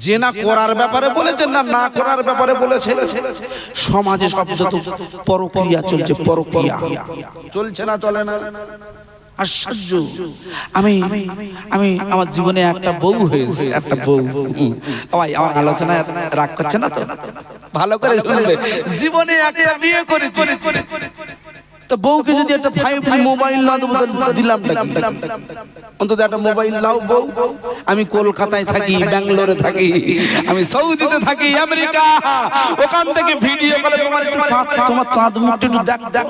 জেনা করার ব্যাপারে বলেছেন না না করার ব্যাপারে বলেছে? সমাজে শব্দ তো পরক্রিয়া চলছে, পরক্রিয়া চলছে না, চলে না? আশ্চর্য। আমি আমি আমার জীবনে একটা বউ হয়েছে, একটা বউ। ভাই আমার আলোচনা রাগ করছে না তো? ভালো করে শুনবে। জীবনে একটা বিয়ে করেছি, তো বউকে যদি একটা 5G মোবাইল না দেবো দিলাম, অন্তত একটা মোবাইল নাও বউ। আমি কলকাতায় থাকি, ব্যাঙ্গালোরে থাকি, আমি সৌদিতে থাকি, আমেরিকা, ওখান থেকে ভিডিও কলে তোমার একটু তোমার চাঁদ মুখটা একটু দেখ দেখ।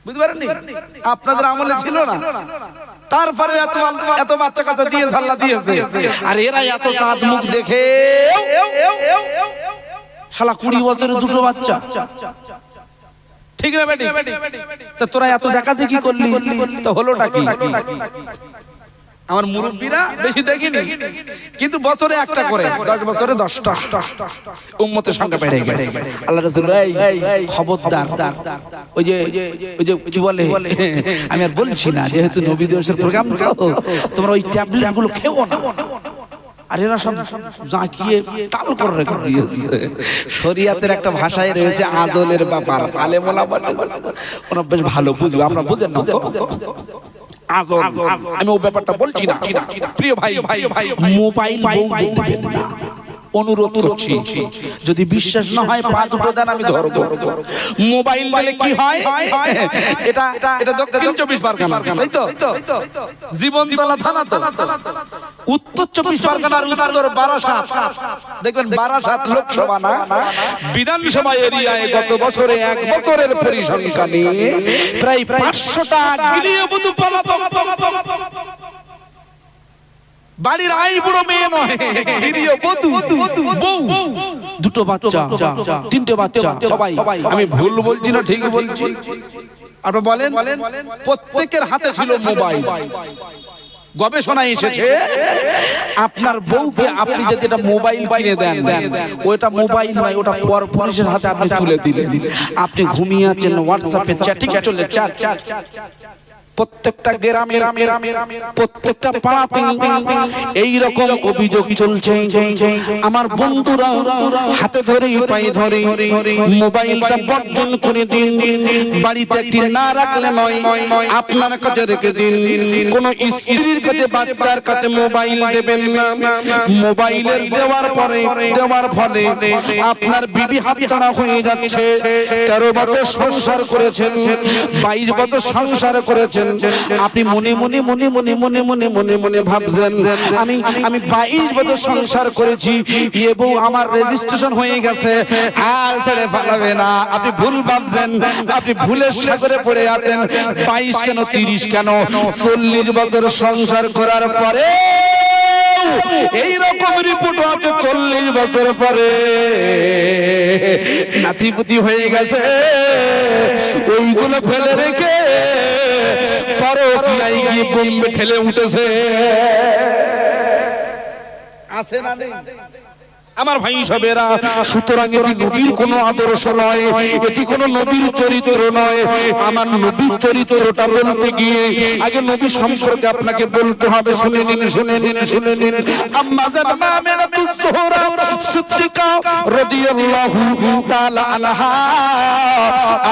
বুঝতে পারেননি? আপনাদের আমলে ছিল না। তারপরে এত বাচ্চা কাচ্চা দিয়ে আল্লাহ দিয়েছে, আর এরা এত চাঁদ মুখ দেখে শালা 20 বছরের দুটো বাচ্চা। ঠিক না বেটি? তো তোরা এত দেখা দেখি করলি, তো হলোটা কি? আমার মুরব্বীরা বেশি দেখিনি, কিন্তু বছরে একটা করে, 10 বছরে 10টা উম্মতের সংখ্যা বেড়ে গেছে। আল্লাহ রাসূল খবরদার, ওই যে কি বলে, আমি আর বলছি না, যেহেতু নবী দিবসের প্রোগ্রাম, তোমরা ওই ট্যাবলেট গুলো খেও না। আর এরা সব জাঁকিয়ে টাল করে রেখে দিয়েছে। শরিয়াতের একটা ভাষায় রয়েছে আদলের ব্যাপার, আলেম ওলামা ওরা বেশ ভালো বুঝবে, আমরা বুঝেন না তো আজল। আমি ও ব্যাপারটা বলছি না। প্রিয় ভাই, মোবাইল বউ দিবেন না, অনুরোধ করছি। যদি বিশ্বাস না হয় পা দুটো দেন, আমি ধরবো। মোবাইল দিলে কি হয়? এটা দক্ষিণ 24 পরগনা, তাই তো? জীবনতলা থানা তো। উত্তর 24 পরগনার উত্তর বারাসাত, দেখবেন বারাসাত লোকসভা না বিধানসভা এরিয়ায় গত বছরে 1 বছরের পরিসংখ্যানে প্রায় 500টা গৃহবধূ পলাতক। বাড়ির আই বুড়ো মেয়ে নয়, গৃহবধূ, বউ, 2টো বাচ্চা, 3টে বাচ্চা, সবাই। আমি ভুল বলছি না ঠিক বলছি? আপনারা বলেন, প্রত্যেকের হাতে ছিল মোবাইল। গবেষণা এসেছে, আপনার বউকে আপনি যদি এটা মোবাইল কিনে দেন, ওটা মোবাইল নয়, ওটা পর পুরুষের হাতে আপনি তুলে দিলেন। আপনি ঘুমিয়ে আছেন, হোয়াটসঅ্যাপে চ্যাটিং চলে, চ্যাট। প্রত্যেকটা গ্রামে, প্রত্যেকটা পাড়াতে এই রকম অভিযোগ চলছে। আমার বন্ধুরা হাতে ধরে পায়ে ধরে মোবাইলটা বর্জন করে দিন। বাড়িতে একটি না রাখলে নয়, আপনার কাছে রেখে দিন। কোন স্ত্রীর কাছে, বাচ্চার কাছে মোবাইল দেবেন না। মোবাইলের দেওয়ার ফলে আপনার বিবি হাতছাড়া হয়ে যাচ্ছে। 13 বছর সংসার করেছেন, 22 বছর সংসার করেছেন, আপনি মনে মনে মনে মনে মনে মনে মনে মনে ভাবছেন আমি 22 বছর সংসার করেছি, এ বউ আমার রেজিস্ট্রেশন হয়ে গেছে, আর ছেড়ে পালাবে না। আপনি ভুল ভাবছেন, আপনি ভুলের সাগরে পড়ে আছেন। 22 কেন, 30 কেন, 40 বছর সংসার করার পরে এই রকম রিপোর্ট আছে, 40 বছর পরে নাতিপুতি হয়ে গেছে। ওইগুলো ফেলে রেখে পরকীয়ায় গিয়ে বোম্বে ঠেলে উঠেছে। আছে না নেই? আমার ভাই সবেরা, সুতরাং এটি নবীর কোনো আদর্শ নয়, এটি কোনো নবীর চরিত্র নয়। আমার নবীর চরিত্রটা বলতে গিয়ে আগে নবী সম্পর্কে আপনাকে বলতে হবে। শুনে নিন, শুনে নিন, শুনে নিন। আম্মা জান আমিনাতুজ যোহরা সিদ্দিকা রাদিয়াল্লাহু তাআলা আনহা,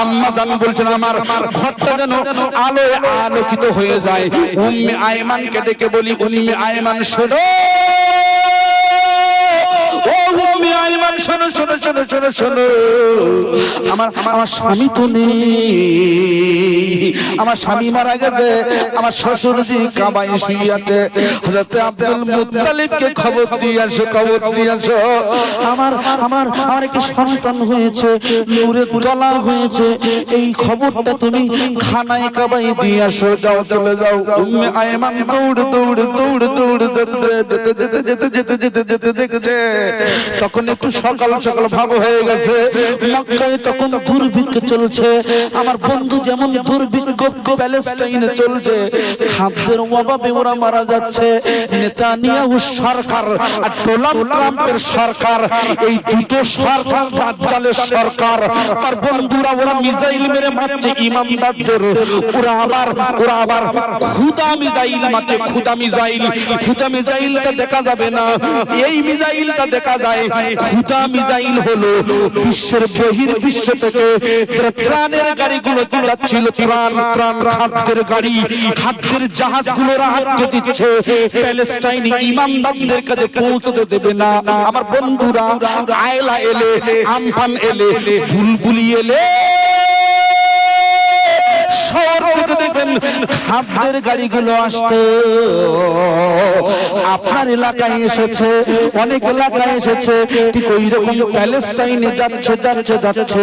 আম্মা জান বলছেন, আমার ঘরটা যেন আলোয় আলোকিত হয়ে যায়। উম্মে আয়মানকে ডেকে বলি, উম্মে আয়মান শোনো, শোনো শোনো শোনো শোনো শোনো, আমার স্বামী তো নেই, আমার স্বামী মারা গেছে, আমার শ্বশুরজি কাবায় শুয়ে আছে। হযরত আব্দুল মুত্তালিবকে খবর দিয়ে আসো, খবর দিয়ে আসো, আমার একটি সন্তান হয়েছে, নূরের তলা হয়েছে, এই খবরটা তুমি খানায় কাবায় দিয়ে আসো। যাও, চলে যাও। উম্মে আয়মান দৌড় দৌড় দৌড় দৌড় যেতে যেতে যেতে যেতে যেতে যেতে দেখছে, তখন একটু সকাল সকাল ভাব হয়ে গেছে। মক্কায় তখন দুর্ভিক্ষ চলছে, আমার বন্ধু যেমন দুর্ভিক্ষ প্যালেস্টাইনে চলছে, খাদ্যের অভাবে ওরা মারা যাচ্ছে। নেতানিয়াহু সরকার আর ডোনাল্ড ট্রাম্পের সরকার, এই দুটো সরকার দাজ্জালের সরকার। আর বন্ধুরা ওরা মিসাইল মেরে মারছে ইমানদারদের, ওরা আবার খুদা মিসাইল মারছে। খুদা মিসাইলটা দেখা যাবে না, এই মিসাইলটা দেখা যায়। খুদা মিসাইল হলো বিশ্বের বহির্বিশ্ব থেকে ত্রাণের গাড়িগুলো যাচ্ছিল, ত্রাণ খাদ্যের গাড়ি, খাদ্যের জাহাজগুলোরা আটকে দিচ্ছে, প্যালেস্টাইনি ইমানদারদের কাছে পৌঁছতে দেবে না। আমার বন্ধুরা, আয়লা এলে, আমফান এলে, বুলবুলি এলে, শহর থেকে দেখবেন খাদ্যের গাড়িগুলো আসতো। আপনার এলাকায় এসেছে, অনেক এলাকায় এসেছে, ঠিক ওই রকম প্যালেস্টাইনে যাচ্ছে।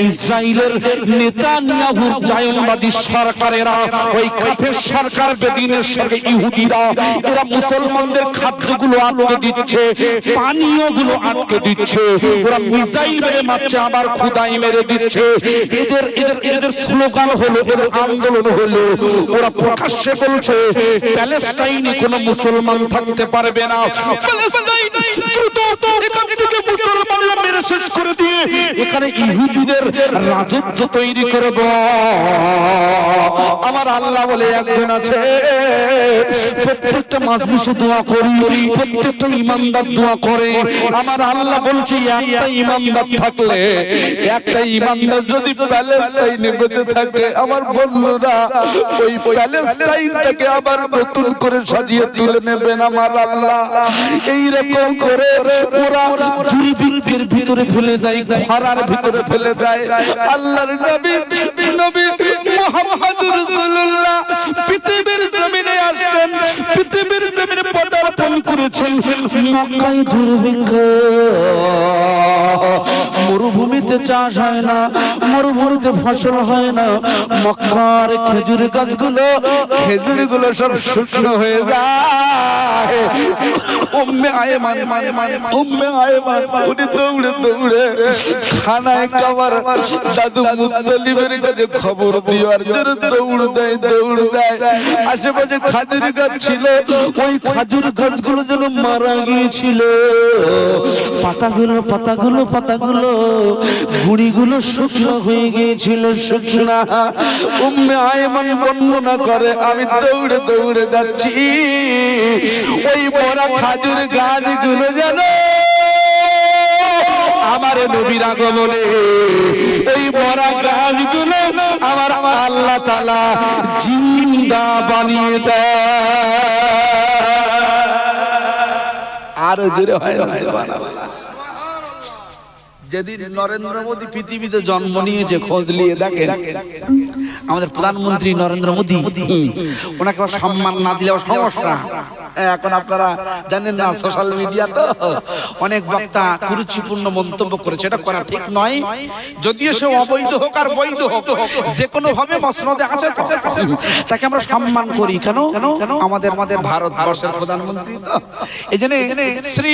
ইসরায়েলের নেতানিয়াহুর জায়নবাদী সরকারেরা, ওই কাফের সরকার, বেদিনের সরকার, ইহুদিরা, এরা মুসলমানদের খাদ্যগুলো আটকে দিচ্ছে, পানীয়গুলো আটকে দিচ্ছে। ওরা মিসাইল মেরে মারছে, আবার খুদাই মেরে দিচ্ছে। এদের স্লোগান হলো, এদের আন্দোলন হলো, ওরা প্রকাশ্যে বলছে প্যালেস্টাইনে কোনো মুসলমান থাকতে পারবে না। প্যালেস্টাইন দ্রুত এখান থেকে মুসলমানরা মেরে শেষ করে দিয়ে এখানে ইহুদিদের রাজত্ব তৈরি করব। আমার আল্লাহ বলে একজন আছে, প্রত্যেকটা মাজলিসে দোয়া করি, প্রত্যেকটা ইমানদার দোয়া করে। আমার আল্লাহ বলছে একটা ইমানদার থাকলে, একটা ইমানদার যদি প্যালেস্টাইনে বেঁচে থাকে, আমার বন্ধুরা ওই প্যালেস্টাইনটাকে আবার নতুন করে সাজিয়ে তুলে নেবেন আমার আল্লাহ। এইরকম করে ওরা দুর্ভিক্ষের ভিতরে ফেলে দেয়, খরার ভিতরে ফেলে দেয়। আল্লাহর নবী মুহাম্মদুর রাসূলুল্লাহ পৃথিবীর জমিনে আসলেন, পৃথিবীর জমিনে পদার্পণ করেছেন। মক্কায় দুর্ভিক্ষ, মরুভূমিতে চাষ হয় না, মরুভূমিতে ফসল হয় না। মক্কার খেজুরগুলো সব শুকনো হয়ে যায়। উম্মে আয়মান উনি দৌড়ে খানায় কাবার দাদু মুত্তালিবের কাছে খবর দেওয়ার জন্য দৌড় দেয়। আশেপাশে খাজুর গাছ ছিল, ওই খাজুর গাছগুলো যেন মারা গিয়েছিল। পাতাগুলো গুড়িগুলো শুকনো হয়ে গিয়েছিল, শুকনা। উম্মে আয়মান বর্ণনা করে, আমি দৌড়ে যাচ্ছি, ওই মরা খাজুর গাছগুলো যেন আমার নবীর আগমনে, ওই মরা গাছগুলো আমার আল্লাহ তাআলা জিন্দা বানিয়ে দেয়। আরো জোরে হয় না সুবহানাল্লাহ। যেদিন নরেন্দ্র মোদী পৃথিবীতে জন্ম নিয়েছে, খোঁজ নিয়ে দেখেন আমাদের প্রধানমন্ত্রী নরেন্দ্র মোদী, ওনাকে সম্মান না দিলে সমস্যা। এখন আপনারা জানেন না, সোশ্যাল মিডিয়া তো অনেক বক্তা কুরুচিপূর্ণ মন্তব্য করেছে, এটা করা ঠিক নয়। যদিও সে অবৈধ হোক আর বৈধ হোক, যে কোনো ভাবে মসনদে আছে তো তাকে আমরা সম্মান করি। কেন? আমাদের ভারতবর্ষের প্রধানমন্ত্রী তো। এই জন্য শ্রী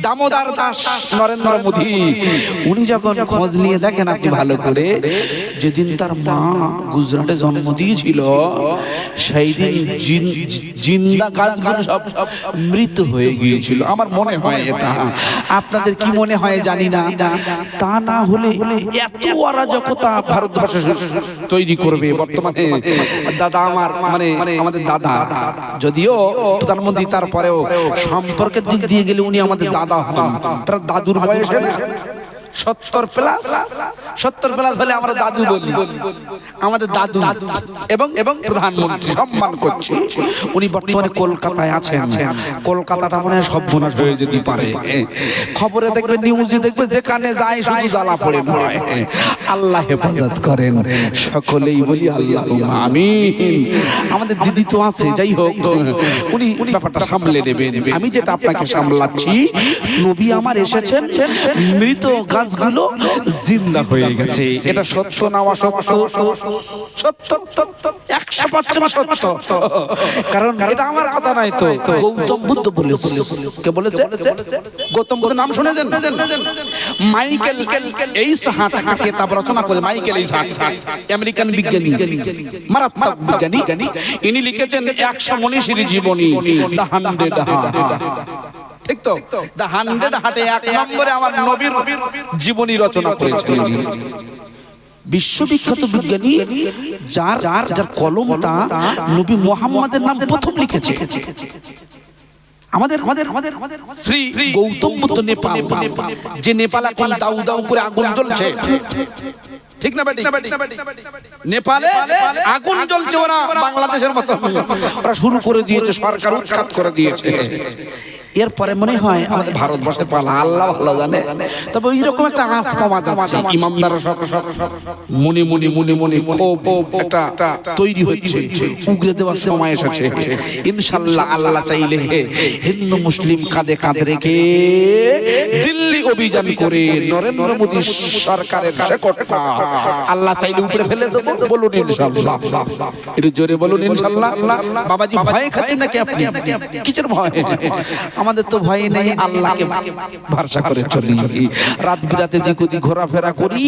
দামোদর দাস নরেন্দ্র মোদী, উনি যখন খোঁজ নিয়ে দেখেন আপনি ভালো করে, যেদিন তার মা গুজরাটে জন্ম দিয়েছিল, সেই দিন জিন্দা গাছগুলো সব মৃত হয়ে গিয়েছিল। আমার মনে হয় এটা, আপনাদের কি মনে হয় জানি না। তা না হলে এত অরাজকতা ভারতবর্ষে তৈরি করবে বর্তমানে। দাদা আমার আমাদের দাদা, যদিও প্রধানমন্ত্রী, তারপরেও সম্পর্কের দিক দিয়ে গেলে উনি আমাদের দাদা হন। তার দাদুর বয়সে না 70 প্লাস হলে আমরা দাদু বলি। আমাদের দাদু এবং প্রধানমন্ত্রী সম্মান করছি। উনি বর্তমানে কলকাতায় আছেন। কলকাতাটা মনে হয় সর্বনাশ হয়ে যেতে পারে। খবরে দেখবে, নিউজে দেখবে, যেখানে যায় শুধু জ্বালা পড়ে নয়। আল্লাহ হেফাজত করেন, সকলেই বলি আল্লাহুম্মা আমিন। আমাদের দিদি তো আছে, যাই হোক, উনি ব্যাপারটা সামলে নেবেন। আমি যেটা আপনাকে সামলাচ্ছি, নবী আমার এসেছেন মৃত গাছগুলো জিন্দা হয়ে গেছে। এটা সত্য না অসত্য? সত্য, 100% সত্য। কারণ এটা আমার কথা নাই তো, গৌতম বুদ্ধ বলেছে। কে বলেছে? গৌতম বুদ্ধ নাম শুনেছেন? মাইকেল এইস হার্ট একটা কিতাব রচনা করে, মাইকেল এইস হার্ট, আমেরিকান বিজ্ঞানী, মারাত্মক বিজ্ঞানী। ইনি লিখেছেন 100 মনীষীর জীবনী, দ্য 100 হার্ট। ঠিক তো? দ্য 100 হার্টে 1 নম্বরে আমার নবীর জীবনী রচনা করেছেন। বিশ্ববিখ্যাত বিজ্ঞানী, যার কলমটা নবী মুহাম্মদের নাম প্রথম লিখেছে। আমাদের শ্রী গৌতম বুদ্ধ নেপাল, যে নেপাল এখন দাউ দাউ করে আগুন জ্বলছে, ঠিক না বেটি? নেপালে আগুন জ্বলছে, ওরা বাংলাদেশের মতো ওরা শুরু করে দিয়েছে, সরকার উৎখাত করে দিয়েছে। এরপরে মনে হয় আমাদের ভারতবর্ষের পালা, আল্লাহ ভালো জানে। তবে ওই রকম একটা আঁচ পাওয়া যাচ্ছে, ইমামদার সব মনে মনে মনে মনে খুব একটা তৈরি হচ্ছে, উগরে দেওয়ার সময় এসেছে। ইনশাআল্লাহ আল্লাহ চাইলে হিন্দু মুসলিম কাঁধে কাঁধে রেখে দিল্লি অভিযান করে নরেন্দ্র মোদী সরকারের শেকড়টা আল্লাহ চাইলে উপরে ফেলে দেবো। বলুন ইনশাআল্লাহ, একটু জোরে বলুন ইনশাআল্লাহ। বাবাজি ভয় খাচ্ছেন নাকি আপনি? কিসের ভয়? আমাদের তো ভয় নেই, আল্লাহকে ভরসা করে চলি, রাত বিরাতে দিক ওদিক ঘোরাফেরা করি,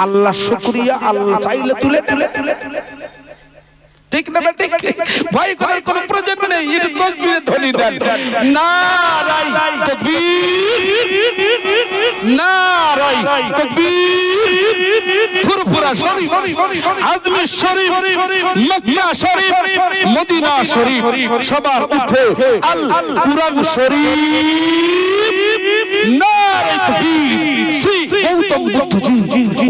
আল্লাহ শুকরিয়া, আল্লাহ চাইলে তুলে নেবে। ঠিক না বেঠিক? ভয় করার কোনো প্রয়োজন নেই। এটা তাকবীরের ধ্বনি দেন, নারায়ে তাকবীর, নারায়ে তাকবীর। ফুরফুরা শরীফ, আজমি শরীফ, মক্কা শরীফ, মদিনা শরীফ, সবার উঠে আল কুরআন শরীফ, নারায়ে তাকবীর। শ্রী গৌতম বুদ্ধজি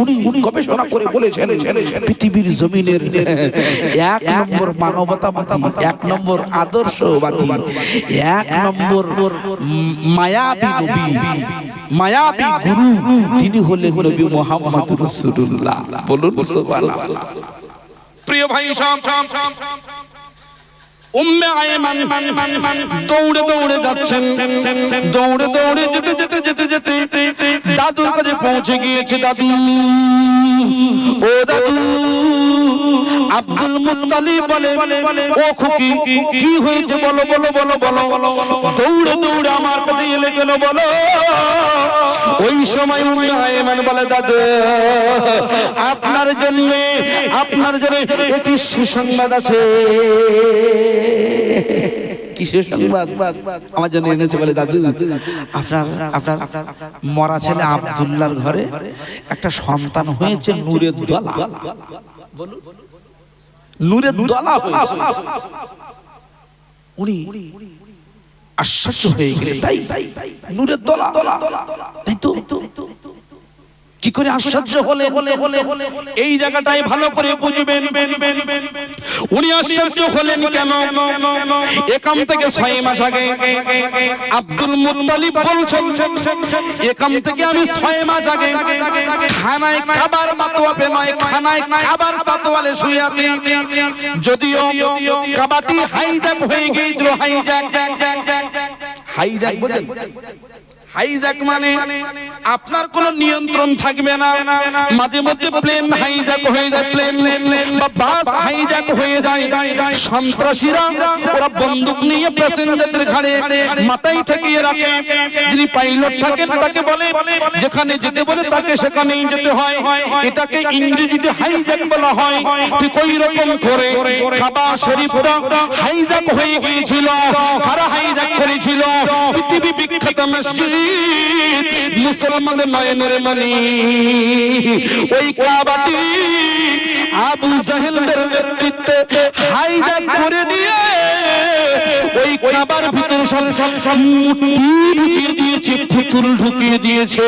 উনি গবেষণা করে বলেছেন, পৃথিবীর জমিনের 1 নম্বর মানবতাবাদী, 1 নম্বর আদর্শবাদী, 1 নম্বর মায়াবী নবী, মায়াবী গুরু, তিনি হলেন নবী মুহাম্মদ রাসূলুল্লাহ। বলুন সুবহানাল্লাহ। প্রিয় ভাই সব, উম্মে আয়মান দৌড়ে দৌড়ে যাচ্ছেন, দৌড়ে দৌড়ে যেতে যেতে যেতে যেতে দাদুর কাছে পৌঁছে গিয়েছে। দাদু, ও দাদু। আব্দুল মুত্তালিব বলে, ও খুকি কি হয়েছে বলো বলো বলো বলো। দৌড়ে দৌড়ে আমার কাছে এলে কেন বলো? ওই সময় উম্মে আয়মান বলে, দাদু আপনার জন্য একটি সুসংবাদ আছে। কিসের সংবাদ আমার জন্য এনেছে? বলে, দাদু আপনার মরা ছেলে আব্দুল্লাহর ঘরে একটা সন্তান হয়েছে, নূরের দলা। বলুন, নূরের দলা হয়েছে। উনি আশ্চর্য হয়ে গেলেন, তাই নূরের দলা, তাই তো? কি করে আশ্চর্য হলেন এই জায়গাটাই ভালো করে বুঝবেন। উনি আশ্চর্য হলেন কেন? এখান থেকে 6 মাস আগে আব্দুল মুত্তালিব বলছেন, এখান থেকে আমি 6 মাস আগে খানায় কাবার মাতোয়াফে নয়, খানায় কাবার চাতওয়ালে শুয়ে আছি। যদিও কাবাটি হাইজ্যাক হয়ে গিয়েছিল। হাইজ্যাক বোঝেন? হাইজ্যাক মানে আপনার কোনো নিয়ন্ত্রণ থাকবে না। মাঝে মধ্যে প্লেন হাইজ্যাক হয়ে যায়, প্লেন বা বাস হাইজ্যাক হয়ে যায়। সন্ত্রাসীরা ওরা বন্দুক নিয়ে প্যাসেঞ্জারদের ঘাড়ে মাথায় ঠেকিয়ে রাখে। যিনি পাইলট থাকেন তাকে বলে, যেখানে যেতে বলে তাকে সেখানেই যেতে হয়। এটাকে ইংরেজিতে হাইজ্যাক বলা হয়। ঠিক ওই রকম করে কাবা শরীফটা হাইজ্যাক হয়ে গিয়েছিল। কারা হাইজ্যাক করেছিল? পৃথিবী বিখ্যাত মসজিদ, মুসলমানদের নয়নের মণি, ওই কাবাটি আবু জাহেলদের নেতৃত্বে হাইজ্যাক করে নিয়ে ওই কাবার ভিতরে সব মূর্তি ঢুকিয়ে দিয়েছে, পুতুল ঢুকিয়ে দিয়েছে।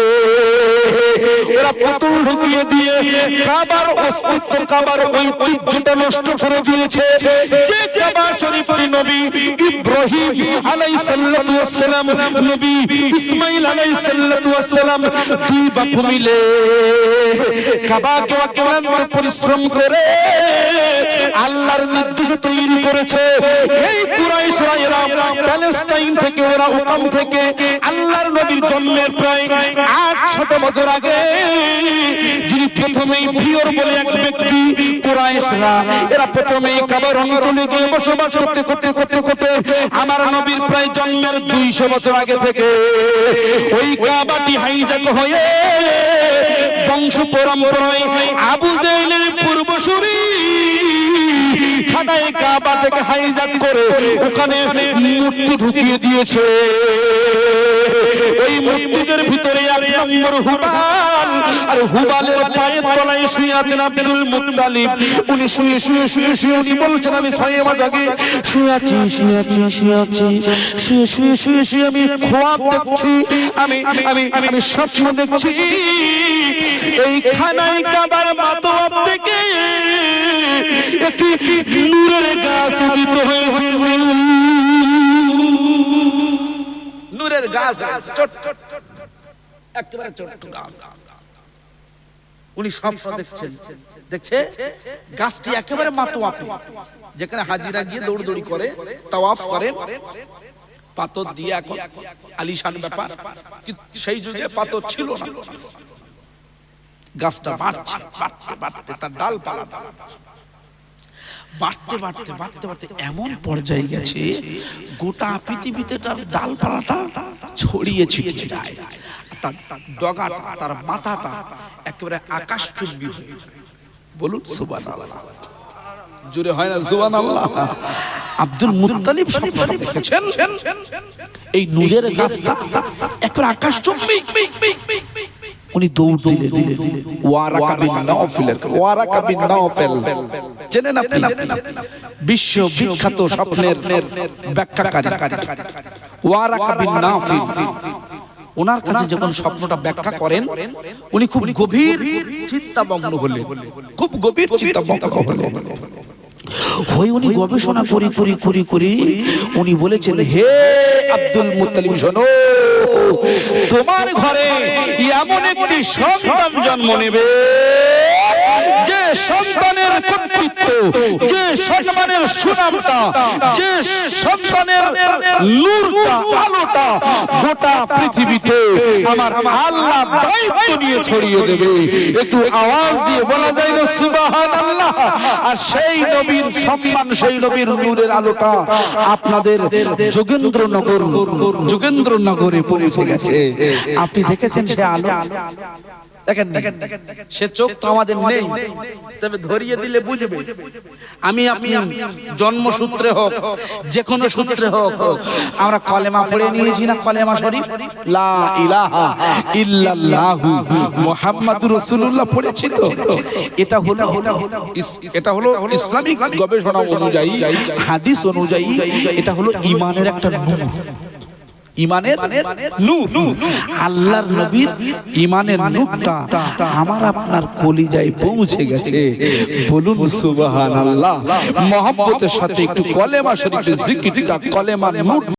ওরা পুতুল ঢুকিয়ে দিয়ে কাবার অস্তিত্ব, কাবার ঐতিহ্যটা নষ্ট করে দিয়েছে। যে কাবা শরীফটি নবী ইব্রাহিম আলাইহিস সালাতু ওয়াস সালাম, নবী ইসমাঈল আলাইহিস সালাতু ওয়াস সালাম 2 বাপু মিলে কাবাকে অক্লান্ত পরিশ্রম করে আল্লাহর নির্দেশে তৈরি করেছে। এই কুরাইশরা এরা প্যালেস্টাইন থেকে ওরা ওখান থেকে আল্লাহর নবীর জন্মের প্রায় 800 বছর আগে যিনি প্রথমেই পিয়র বলে এক ব্যক্তি কুরাইশরা এরা প্রথমেই কাবার অঞ্চলে গিয়ে বসবাস করতে করতে করতে করতে আমার নবীর প্রায় জন্মের 200 বছর আগে থেকে ওই কাবাটি হাইজ্যাক হয়ে বংশ পরম্পরায় আবু জেহেলের পূর্বসূরি খানায় কাবা থেকে হাইজ্যাক করে ওখানে মূর্তি ঢুকিয়ে দিয়েছে। ওই মূর্তিদের ভিতরে এক নম্বর হুবাল, আর হুবালের পায়ের তলায় শুয়ে আছেন আব্দুল মুত্তালিব। উনি শুয়ে শুয়ে শুয়ে শুয়ে উনি বলছেন আমি 6 মাস আগে শুয়ে আছি শুয়ে আছি শুয়ে আছি শুয়ে শুয়ে শুয়ে শুয়ে আমি খোয়াব দেখছি, আমি আমি আমি স্বপ্ন দেখছি এই খানায় কাবার মাতোয়াব থেকে একটি নূরের গাছ উদিত হয়েছে। নূরের গাছ ছোট একেবারে ছোট গাছ। উনি স্বপ্ন দেখছেন, দেখছে গাছটি একেবারে মাতোয়াফে, যেখানে হাজিরা গিয়ে দৌড়দৌড়ি করে তাওয়াফ করেন পাথর দিয়ে। এখন আলিশান ব্যাপার, কিন্তু সেই যুগে পাথর ছিল না। গাছটা বাড়ছে বাড়তে বাড়তে তার ডালপালা বাড়তে বাড়তে বাড়তে বাড়তে এমন পর্যায়ে গেছে গোটা পৃথিবীতে তার ডালপালাটা ছড়িয়ে ছিটিয়ে যায়। তার ডগাটা তার মাথাটা একেবারে আকাশচুম্বী হয়ে যায়। বলুন সুবহানাল্লাহ, জোরে হয় না সুবহানাল্লাহ। আব্দুল মুত্তালিব স্বপ্নটা দেখেছেন এই নূরের গাছটা একেবারে আকাশচুম্বী। উনি দৌড় দিলেন ওয়ারাকা বিন নাওফেলের, ওয়ারাকা বিন নাওফেল চেনেন আপনি? বিশ্ব বিখ্যাত স্বপ্নের ব্যাখ্যাকারী ওয়ারাকা বিন নাওফেল। ওনার কাছে যখন স্বপ্নটা ব্যাখ্যা করেন উনি খুব গভীর চিন্তামগ্ন হলেন, খুব গভীর চিন্তামগ্ন হলেন। হই উনি গবেষণা করি করি করি করি উনি বলেছেন হে আব্দুল মুত্তালিব শোনো, তোমার ঘরে এমন একটি সন্তান জন্ম নেবে যে সন্তানের কর্তৃত্ব, যে সম্মানের সুনামটা, যে সন্তানের নূরটা আলোটা গোটা পৃথিবীতে আমার আল্লাহ দায়িত্ব নিয়ে ছড়িয়ে দেবে। একটু আওয়াজ দিয়ে বলা যায় না সুবহানাল্লাহ। আর সেই নবীর সম্মান, সেই নবীর নূরের আলোটা আপনাদের যোগেন্দ্রনগরে পৌঁছে গেছে। আপনি দেখেছেন সে আলো? দেখেন সে চোখ তো আমাদের নেই, তবে ধরিয়ে দিলে বুঝবে। আমি আপনি জন্মসূত্রে হোক যে কোনো সূত্রে হোক আমরা কলেমা পড়ে নিয়েছি না, কলেমা শরীফ লা ইলাহা ইল্লাল্লাহু মুহাম্মাদুর রাসূলুল্লাহ পড়েছি তো। এটা হলো ইসলামিক গবেষণা অনুযায়ী, হাদিস অনুযায়ী এটা হলো ঈমানের একটা নূর, ঈমানের নূর। আল্লাহর নবীর ঈমানের নূরটা আমার আপনার কলিজায় পৌঁছে গেছে। বলুন সুবহানাল্লাহ। মহব্বতের সাথে একটু কলেমা শরীফের জিকিরটা, কলেমার নূর